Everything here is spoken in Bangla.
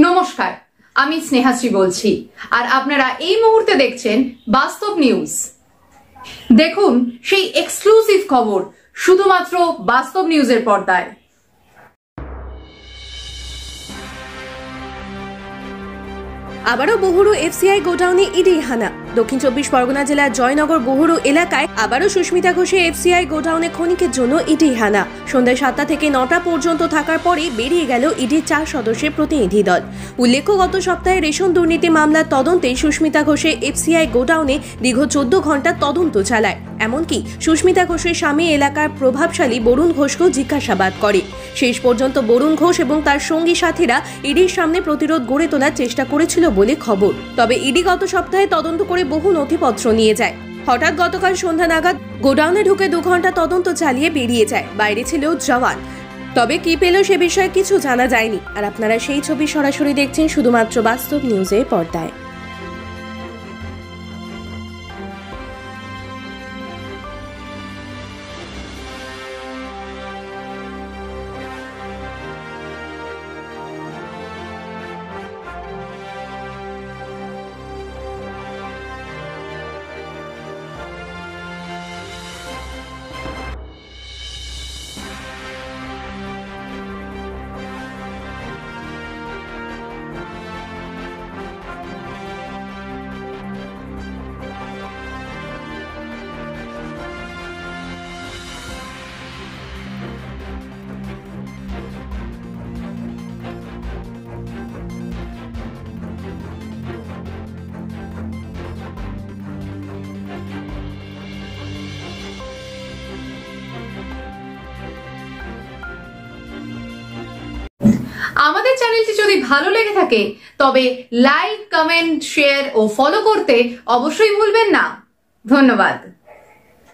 নমস্কার, আমি স্নেহাশ্রী বলছি আর আপনারা এই মুহূর্তে দেখছেন বাস্তব নিউজ। দেখুন সেই এক্সক্লুসিভ খবর শুধুমাত্র বাস্তব নিউজের পর্দায়। আবারও বহুরু এফসিআই গোডাউনে ইডি হানা। দক্ষিণ 24 পরগনা জেলার জয়নগর বহুরু এলাকায় আবারও সুস্মিতা ঘোষের এফসিআই গোডাউনে ক্ষণিকের জন্য ইডি হানা। সন্ধ্যা 7টা থেকে 9টা পর্যন্ত থাকার পরে বেরিয়ে গেল ইডির 4 সদস্যের প্রতিনিধি দল। উল্লেখ্য, গত সপ্তাহে রেশন দুর্নীতি মামলার তদন্তে সুস্মিতা ঘোষের এফসিআই গোডাউনে দীর্ঘ 14 ঘন্টা তদন্ত চালায়। এমনকি সুস্মিতা ঘোষের স্বামী এলাকার প্রভাবশালী বরুণ ঘোষকেও জিজ্ঞাসাবাদ করে। শেষ পর্যন্ত বরুণ ঘোষ এবং তার সঙ্গী সাথীরা ইডির সামনে প্রতিরোধ গড়ে তোলার চেষ্টা করেছিল বলে খবর। তবে ইডি গত সপ্তাহে তদন্ত করে বহু নথিপত্র নিয়ে যায়। হঠাৎ গতকাল সন্ধ্যা নাগাদ গোডাউনে ঢুকে 2 ঘন্টা তদন্ত চালিয়ে বেরিয়ে যায়। বাইরে ছিল জওয়ান। তবে কি পেল সে বিষয়ে কিছু জানা যায়নি। আর আপনারা সেই ছবি সরাসরি দেখছেন শুধুমাত্র বাস্তব নিউজের পর্দায়। আমাদের চ্যানেলটি যদি ভালো লেগে থাকে তবে লাইক, কমেন্ট, শেয়ার ও ফলো করতে অবশ্যই ভুলবেন না। ধন্যবাদ।